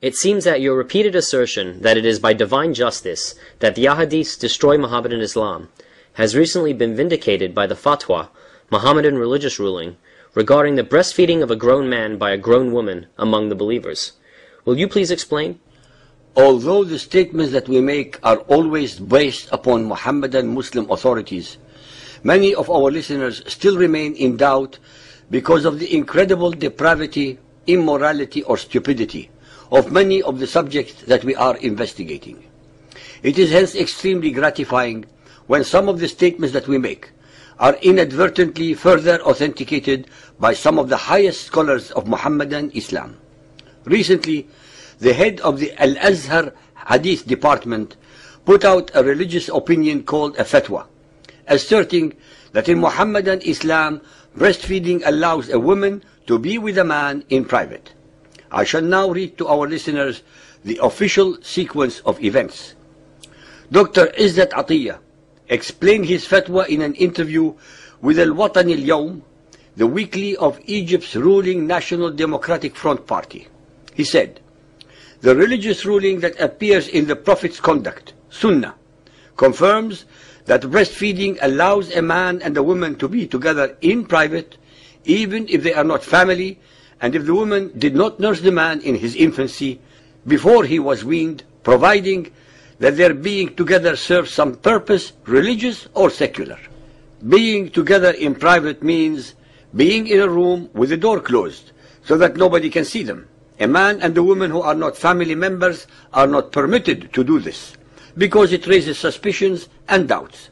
It seems that your repeated assertion that it is by divine justice that the Ahadiths destroy Mohammedan Islam has recently been vindicated by the fatwa, Mohammedan religious ruling, regarding the breastfeeding of a grown man by a grown woman among the believers. Will you please explain? Although the statements that we make are always based upon Mohammedan Muslim authorities, many of our listeners still remain in doubt because of the incredible depravity, immorality, or stupidity of many of the subjects that we are investigating. It is hence extremely gratifying when some of the statements that we make are inadvertently further authenticated by some of the highest scholars of Mohammedan Islam. Recently, the head of the Al-Azhar Hadith Department put out a religious opinion called a fatwa, asserting that in Mohammedan Islam, breastfeeding allows a woman to be with a man in private. I shall now read to our listeners the official sequence of events. Dr. Izzat Atiyah explained his fatwa in an interview with Al-Watan Al-Yawm, the weekly of Egypt's ruling National Democratic Front Party. He said, "The religious ruling that appears in the Prophet's conduct, Sunnah, confirms that breastfeeding allows a man and a woman to be together in private, even if they are not family, and if the woman did not nurse the man in his infancy before he was weaned, providing that their being together serves some purpose, religious or secular. Being together in private means being in a room with the door closed, so that nobody can see them. A man and a woman who are not family members are not permitted to do this, because it raises suspicions and doubts.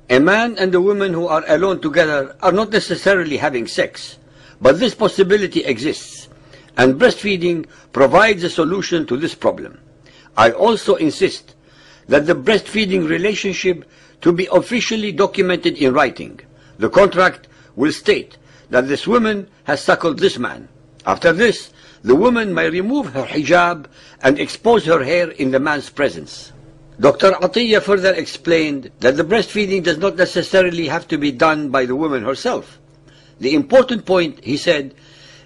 A man and a woman who are alone together are not necessarily having sex, but this possibility exists, and breastfeeding provides a solution to this problem. I also insist that the breastfeeding relationship to be officially documented in writing. The contract will state that this woman has suckled this man. After this, the woman may remove her hijab and expose her hair in the man's presence." Dr. Atiyah further explained that the breastfeeding does not necessarily have to be done by the woman herself. The important point, he said,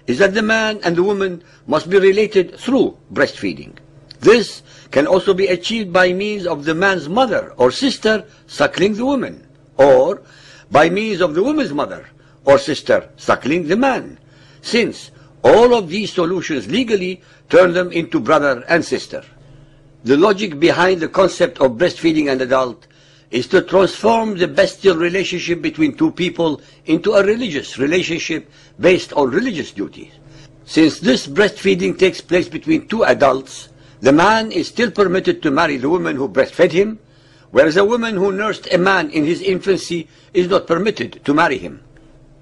is that the man and the woman must be related through breastfeeding. This can also be achieved by means of the man's mother or sister suckling the woman, or by means of the woman's mother or sister suckling the man, since all of these solutions legally turn them into brother and sister. The logic behind the concept of breastfeeding an adult is to transform the bestial relationship between two people into a religious relationship based on religious duties. Since this breastfeeding takes place between two adults, the man is still permitted to marry the woman who breastfed him, whereas a woman who nursed a man in his infancy is not permitted to marry him.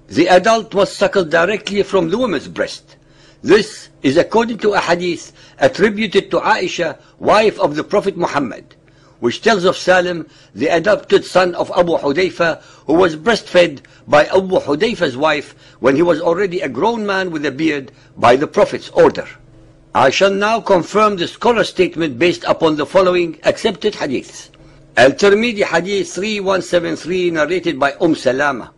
The adult was suckled directly from the woman's breast. This is according to a hadith attributed to Aisha, wife of the Prophet Muhammad, which tells of Salim, the adopted son of Abu Hudayfa, who was breastfed by Abu Hudayfa's wife when he was already a grown man with a beard by the Prophet's order. I shall now confirm the scholar's statement based upon the following accepted hadiths. Al-Tirmidhi Hadith 3173, narrated by Salama.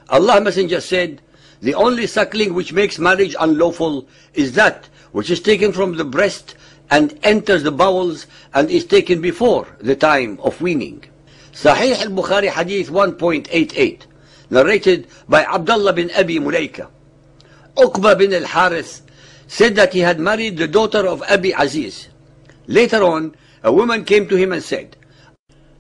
Allah's Messenger said, "The only suckling which makes marriage unlawful is that which is taken from the breast and enters the bowels and is taken before the time of weaning." Sahih al-Bukhari Hadith 1.88, narrated by Abdullah bin Abi Mulaika. Uqba bin al-Harith said that he had married the daughter of Abi Aziz. Later on, a woman came to him and said,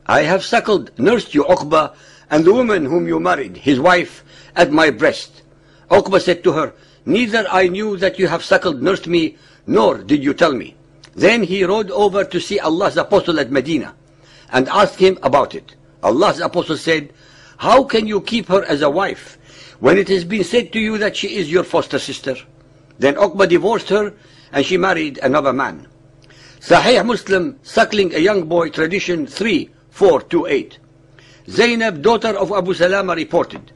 "I have suckled, nursed you, Uqba, and the woman whom you married, his wife, at my breast." Uqba said to her, "Neither I knew that you have suckled, nursed me, nor did you tell me." Then he rode over to see Allah's Apostle at Medina and asked him about it. Allah's Apostle said, "How can you keep her as a wife when it has been said to you that she is your foster sister?" Then Uqba divorced her and she married another man. Sahih Muslim, suckling a young boy, tradition 3428. Zainab, daughter of Abu Salama, reported,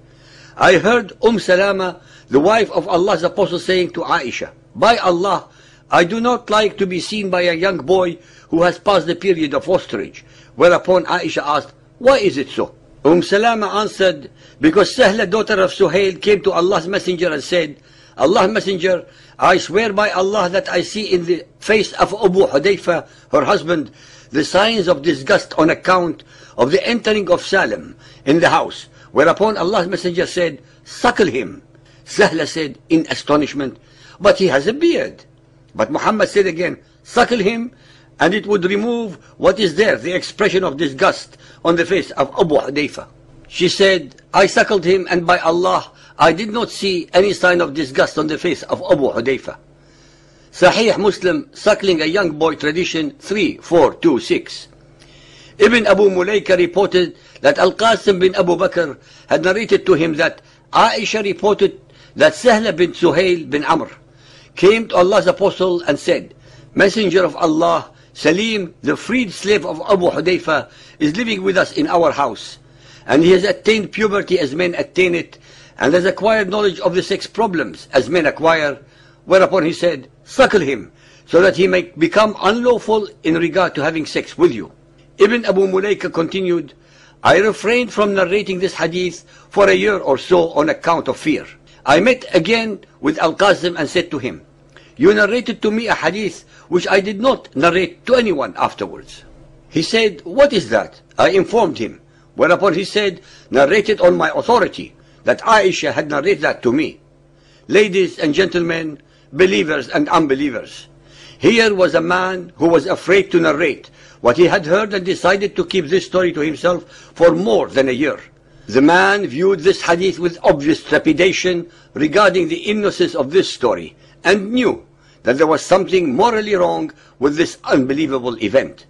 "I heard Salama, the wife of Allah's Apostle, saying to Aisha, 'By Allah, I do not like to be seen by a young boy who has passed the period of fosterage.' Whereupon Aisha asked, 'Why is it so?' Salama answered, 'Because Sahla, daughter of Suhail, came to Allah's Messenger and said, Allah's Messenger, I swear by Allah that I see in the face of Abu Hudayfa, her husband, the signs of disgust on account of the entering of Salim in the house. Whereupon Allah's Messenger said, suckle him. Sahla said in astonishment, but he has a beard. But Muhammad said again, suckle him, and it would remove what is there, the expression of disgust on the face of Abu Hudayfa. She said, I suckled him, and by Allah, I did not see any sign of disgust on the face of Abu Hudayfa. Sahih Muslim, suckling a young boy, tradition 3426. Ibn Abu Mulaika reported that Al-Qasim bin Abu Bakr had narrated to him that Aisha reported that Sahla bin Suhail bin Amr came to Allah's apostle and said, Messenger of Allah, Salim, the freed slave of Abu Hudayfa, is living with us in our house, and he has attained puberty as men attain it, and has acquired knowledge of the sex problems as men acquire. Whereupon he said, suckle him, so that he may become unlawful in regard to having sex with you. Ibn Abu Mulaika continued, I refrained from narrating this hadith for a year or so on account of fear. I met again with Al-Qasim and said to him, you narrated to me a hadith which I did not narrate to anyone afterwards. He said, what is that? I informed him. Whereupon he said, narrated on my authority, that Aisha had narrated that to me. Ladies and gentlemen, believers and unbelievers, here was a man who was afraid to narrate what he had heard and decided to keep this story to himself for more than a year. The man viewed this hadith with obvious trepidation regarding the innocence of this story and knew that there was something morally wrong with this unbelievable event.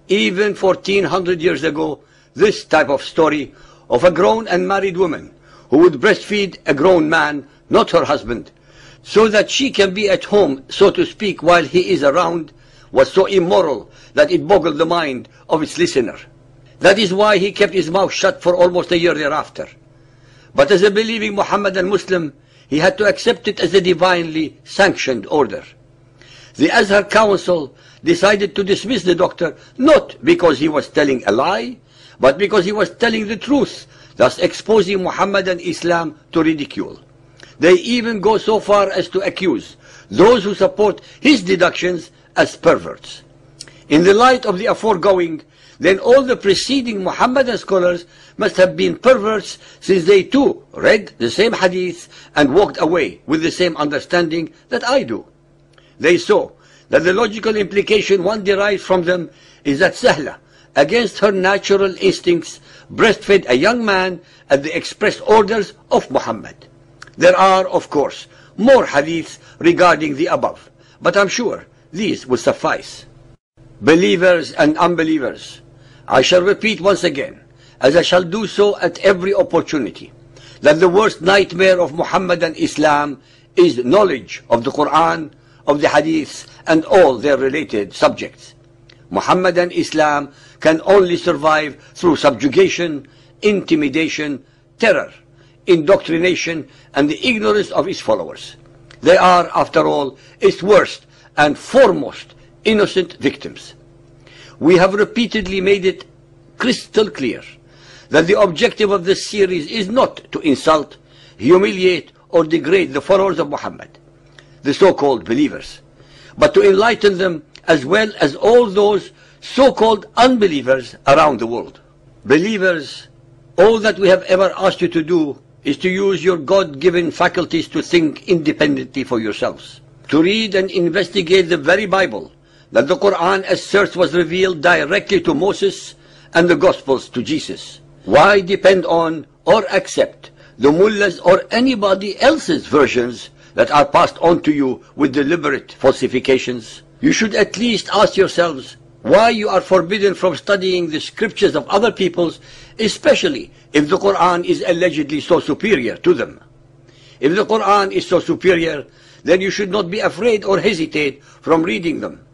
Even 1400 years ago, this type of story of a grown and married woman who would breastfeed a grown man, not her husband, so that she can be at home, so to speak, while he is around, was so immoral that it boggled the mind of its listener. That is why he kept his mouth shut for almost a year thereafter. But as a believing Muhammadan Muslim, he had to accept it as a divinely sanctioned order. The Azhar Council decided to dismiss the doctor, not because he was telling a lie, but because he was telling the truth, thus exposing Muhammadan Islam to ridicule. They even go so far as to accuse those who support his deductions as perverts. In the light of the aforegoing, then all the preceding Muhammadan scholars must have been perverts, since they too read the same hadith and walked away with the same understanding that I do. They saw that the logical implication one derives from them is that Sahla, against her natural instincts, breastfed a young man at the express orders of Muhammad. There are, of course, more hadiths regarding the above, but I'm sure these will suffice. Believers and unbelievers, I shall repeat once again, as I shall do so at every opportunity, that the worst nightmare of Muhammadan Islam is knowledge of the Quran, of the hadiths, and all their related subjects. Muhammadan Islam can only survive through subjugation, intimidation, terror, indoctrination, and the ignorance of its followers. They are, after all, its worst and foremost innocent victims. We have repeatedly made it crystal clear that the objective of this series is not to insult, humiliate, or degrade the followers of Muhammad, the so-called believers, but to enlighten them as well as all those so-called unbelievers around the world. Believers, all that we have ever asked you to do is to use your God-given faculties to think independently for yourselves, to read and investigate the very Bible that the Quran asserts was revealed directly to Moses and the Gospels to Jesus. Why depend on or accept the mullahs or anybody else's versions that are passed on to you with deliberate falsifications? You should at least ask yourselves why you are forbidden from studying the scriptures of other peoples, especially if the Quran is allegedly so superior to them. If the Quran is so superior, then you should not be afraid or hesitate from reading them.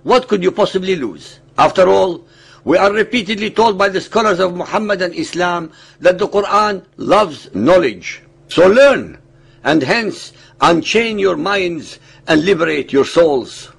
What could you possibly lose? After all, we are repeatedly told by the scholars of Muhammadan Islam that the Quran loves knowledge. So learn, and hence unchain your minds and liberate your souls.